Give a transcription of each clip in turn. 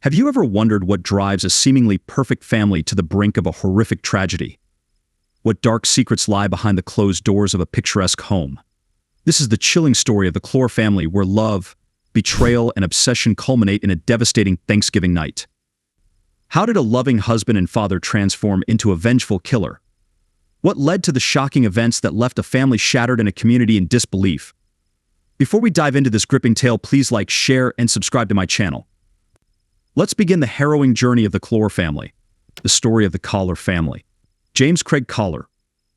Have you ever wondered what drives a seemingly perfect family to the brink of a horrific tragedy? What dark secrets lie behind the closed doors of a picturesque home? This is the chilling story of the Kahler family, where love, betrayal, and obsession culminate in a devastating Thanksgiving night. How did a loving husband and father transform into a vengeful killer? What led to the shocking events that left a family shattered and a community in disbelief? Before we dive into this gripping tale, please like, share, and subscribe to my channel. Let's begin the harrowing journey of the Kahler family. The story of the Kahler family. James Craig Kahler,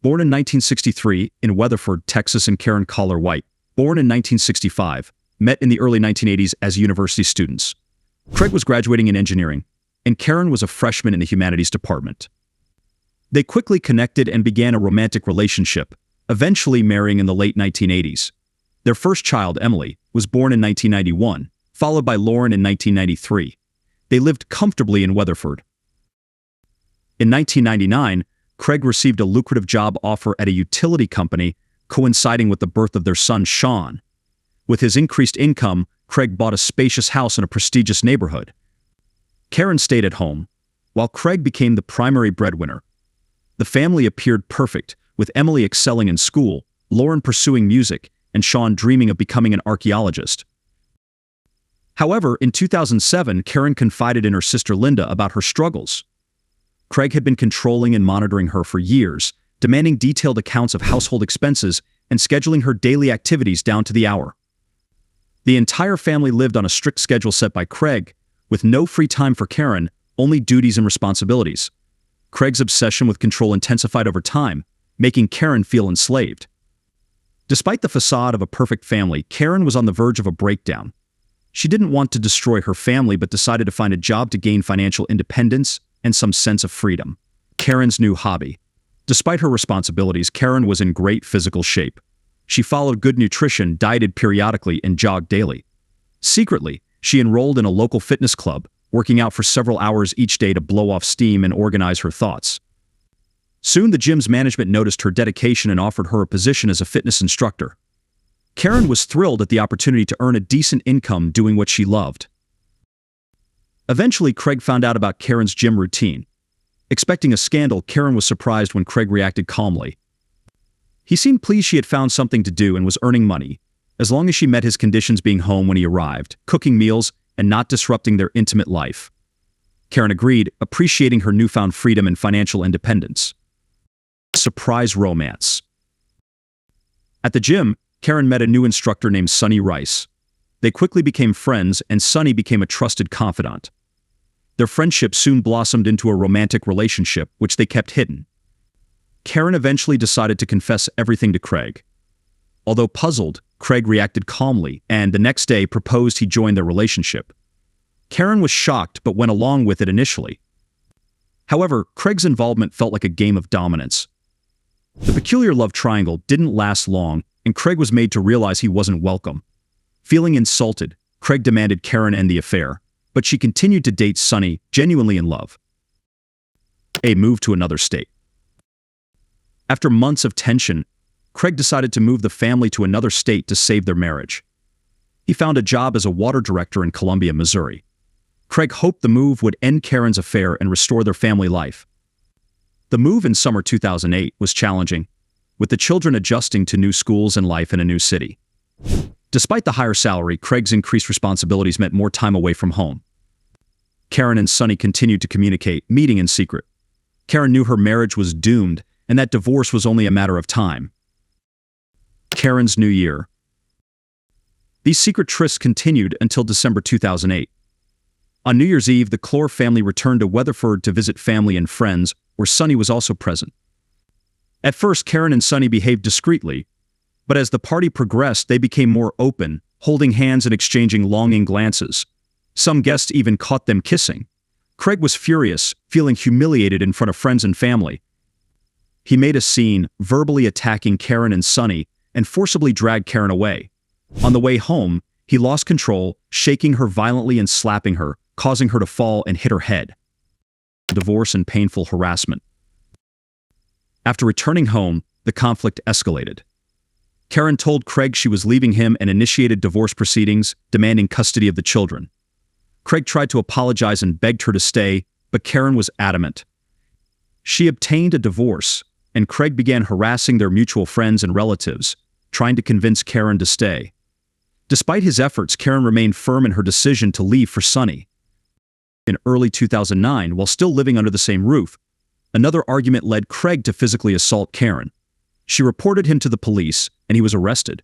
born in 1963 in Weatherford, Texas, and Karen Kahler White, born in 1965, met in the early 1980s as university students. Craig was graduating in engineering, and Karen was a freshman in the humanities department. They quickly connected and began a romantic relationship, eventually marrying in the late 1980s. Their first child, Emily, was born in 1991, followed by Lauren in 1993. They lived comfortably in Weatherford. In 1999, Craig received a lucrative job offer at a utility company, coinciding with the birth of their son, Shawn. With his increased income, Craig bought a spacious house in a prestigious neighborhood. Karen stayed at home, while Craig became the primary breadwinner. The family appeared perfect, with Emily excelling in school, Lauren pursuing music, and Shawn dreaming of becoming an archaeologist. However, in 2007, Karen confided in her sister Linda about her struggles. Craig had been controlling and monitoring her for years, demanding detailed accounts of household expenses and scheduling her daily activities down to the hour. The entire family lived on a strict schedule set by Craig, with no free time for Karen, only duties and responsibilities. Craig's obsession with control intensified over time, making Karen feel enslaved. Despite the facade of a perfect family, Karen was on the verge of a breakdown. She didn't want to destroy her family but decided to find a job to gain financial independence and some sense of freedom. Karen's new hobby. Despite her responsibilities, Karen was in great physical shape. She followed good nutrition, dieted periodically, and jogged daily. Secretly, she enrolled in a local fitness club, working out for several hours each day to blow off steam and organize her thoughts. Soon, the gym's management noticed her dedication and offered her a position as a fitness instructor. Karen was thrilled at the opportunity to earn a decent income doing what she loved. Eventually, Craig found out about Karen's gym routine. Expecting a scandal, Karen was surprised when Craig reacted calmly. He seemed pleased she had found something to do and was earning money, as long as she met his conditions, being home when he arrived, cooking meals, and not disrupting their intimate life. Karen agreed, appreciating her newfound freedom and financial independence. Surprise romance. At the gym, Karen met a new instructor named Sonny Rice. They quickly became friends, and Sonny became a trusted confidant. Their friendship soon blossomed into a romantic relationship, which they kept hidden. Karen eventually decided to confess everything to Craig. Although puzzled, Craig reacted calmly, and the next day proposed he join their relationship. Karen was shocked but went along with it initially. However, Craig's involvement felt like a game of dominance. The peculiar love triangle didn't last long, and Craig was made to realize he wasn't welcome. Feeling insulted, Craig demanded Karen end the affair, but she continued to date Sonny, genuinely in love. A move to another state. After months of tension, Craig decided to move the family to another state to save their marriage. He found a job as a water director in Columbia, Missouri. Craig hoped the move would end Karen's affair and restore their family life. The move in summer 2008 was challenging, with the children adjusting to new schools and life in a new city. Despite the higher salary, Craig's increased responsibilities meant more time away from home. Karen and Sonny continued to communicate, meeting in secret. Karen knew her marriage was doomed and that divorce was only a matter of time. Karen's new year. These secret trysts continued until December 2008. On New Year's Eve, the Kahler family returned to Weatherford to visit family and friends, where Sonny was also present. At first, Karen and Sonny behaved discreetly, but as the party progressed, they became more open, holding hands and exchanging longing glances. Some guests even caught them kissing. Craig was furious, feeling humiliated in front of friends and family. He made a scene, verbally attacking Karen and Sonny, and forcibly dragged Karen away. On the way home, he lost control, shaking her violently and slapping her, causing her to fall and hit her head. Divorce and painful harassment. After returning home, the conflict escalated. Karen told Craig she was leaving him and initiated divorce proceedings, demanding custody of the children. Craig tried to apologize and begged her to stay, but Karen was adamant. She obtained a divorce, and Craig began harassing their mutual friends and relatives, trying to convince Karen to stay. Despite his efforts, Karen remained firm in her decision to leave for Sonny. In early 2009, while still living under the same roof, another argument led Craig to physically assault Karen. She reported him to the police, and he was arrested.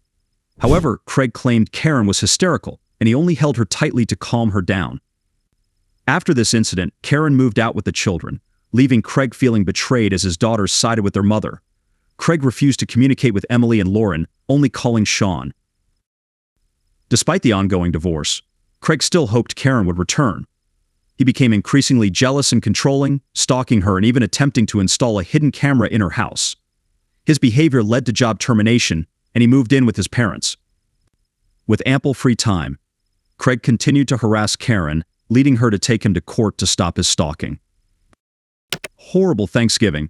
However, Craig claimed Karen was hysterical, and he only held her tightly to calm her down. After this incident, Karen moved out with the children, leaving Craig feeling betrayed as his daughters sided with their mother. Craig refused to communicate with Emily and Lauren, only calling Shawn. Despite the ongoing divorce, Craig still hoped Karen would return. He became increasingly jealous and controlling, stalking her and even attempting to install a hidden camera in her house. His behavior led to job termination, and he moved in with his parents. With ample free time, Craig continued to harass Karen, leading her to take him to court to stop his stalking. Horrible Thanksgiving.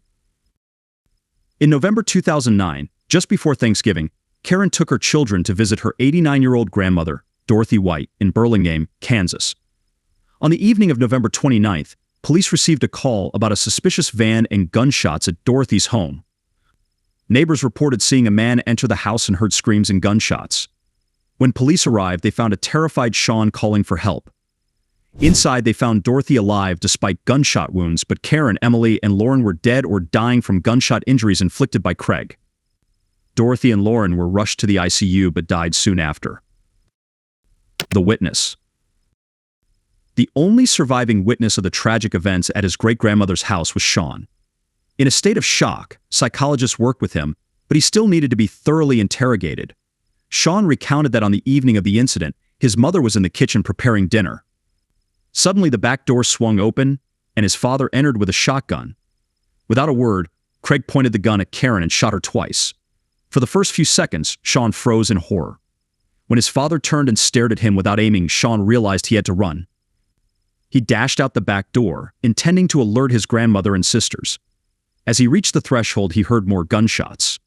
In November 2009, just before Thanksgiving, Karen took her children to visit her 89-year-old grandmother, Dorothy White, in Burlingame, Kansas. On the evening of November 29th, police received a call about a suspicious van and gunshots at Dorothy's home. Neighbors reported seeing a man enter the house and heard screams and gunshots. When police arrived, they found a terrified Shawn calling for help. Inside, they found Dorothy alive despite gunshot wounds, but Karen, Emily, and Lauren were dead or dying from gunshot injuries inflicted by Craig. Dorothy and Lauren were rushed to the ICU but died soon after. The witness. The only surviving witness of the tragic events at his great-grandmother's house was Shawn. In a state of shock, psychologists worked with him, but he still needed to be thoroughly interrogated. Shawn recounted that on the evening of the incident, his mother was in the kitchen preparing dinner. Suddenly, the back door swung open, and his father entered with a shotgun. Without a word, Craig pointed the gun at Karen and shot her twice. For the first few seconds, Shawn froze in horror. When his father turned and stared at him without aiming, Shawn realized he had to run. He dashed out the back door, intending to alert his grandmother and sisters. As he reached the threshold, he heard more gunshots.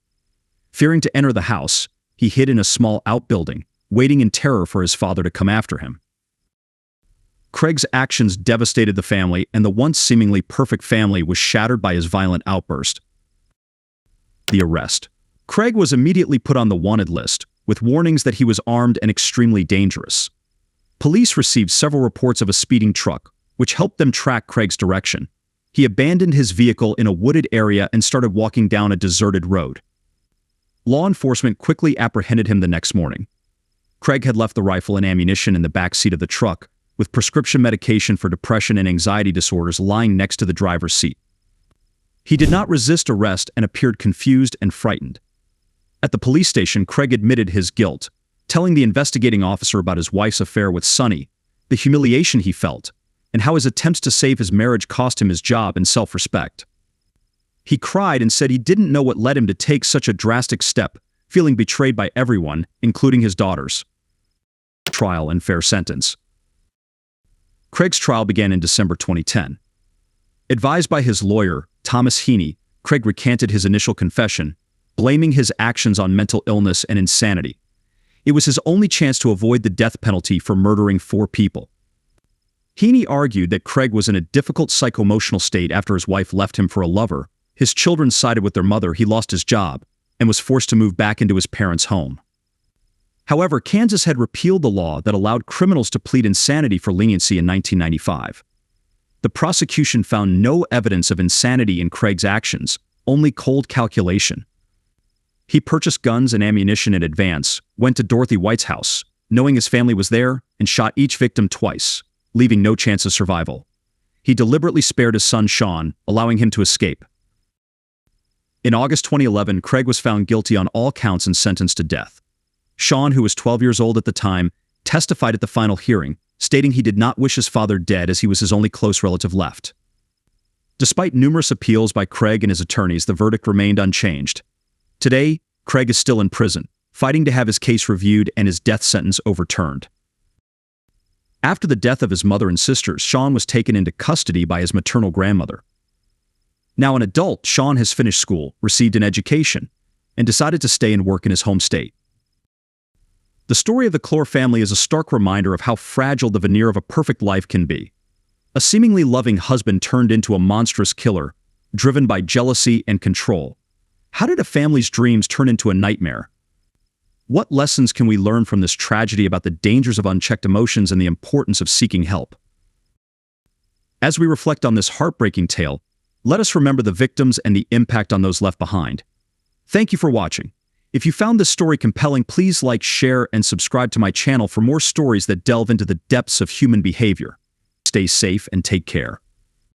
Fearing to enter the house, he hid in a small outbuilding, waiting in terror for his father to come after him. Craig's actions devastated the family, and the once seemingly perfect family was shattered by his violent outburst. The arrest. Craig was immediately put on the wanted list, with warnings that he was armed and extremely dangerous. Police received several reports of a speeding truck, which helped them track Craig's direction. He abandoned his vehicle in a wooded area and started walking down a deserted road. Law enforcement quickly apprehended him the next morning. Craig had left the rifle and ammunition in the back seat of the truck, with prescription medication for depression and anxiety disorders lying next to the driver's seat. He did not resist arrest and appeared confused and frightened. At the police station, Craig admitted his guilt, telling the investigating officer about his wife's affair with Sonny, the humiliation he felt, and how his attempts to save his marriage cost him his job and self-respect. He cried and said he didn't know what led him to take such a drastic step, feeling betrayed by everyone, including his daughters. Trial and fair sentence. Craig's trial began in December 2010. Advised by his lawyer, Thomas Heaney, Craig recanted his initial confession, blaming his actions on mental illness and insanity. It was his only chance to avoid the death penalty for murdering 4 people. Heaney argued that Craig was in a difficult psycho-emotional state after his wife left him for a lover, his children sided with their mother, he lost his job, and was forced to move back into his parents' home. However, Kansas had repealed the law that allowed criminals to plead insanity for leniency in 1995. The prosecution found no evidence of insanity in Craig's actions, only cold calculation. He purchased guns and ammunition in advance, went to Dorothy White's house, knowing his family was there, and shot each victim twice, leaving no chance of survival. He deliberately spared his son Shawn, allowing him to escape. In August 2011, Craig was found guilty on all counts and sentenced to death. Shawn, who was 12 years old at the time, testified at the final hearing, stating he did not wish his father dead as he was his only close relative left. Despite numerous appeals by Craig and his attorneys, the verdict remained unchanged. Today, Craig is still in prison, fighting to have his case reviewed and his death sentence overturned. After the death of his mother and sisters, Shawn was taken into custody by his maternal grandmother. Now an adult, Shawn has finished school, received an education, and decided to stay and work in his home state. The story of the Kahler family is a stark reminder of how fragile the veneer of a perfect life can be. A seemingly loving husband turned into a monstrous killer, driven by jealousy and control. How did a family's dreams turn into a nightmare? What lessons can we learn from this tragedy about the dangers of unchecked emotions and the importance of seeking help? As we reflect on this heartbreaking tale, let us remember the victims and the impact on those left behind. Thank you for watching. If you found this story compelling, please like, share, and subscribe to my channel for more stories that delve into the depths of human behavior. Stay safe and take care.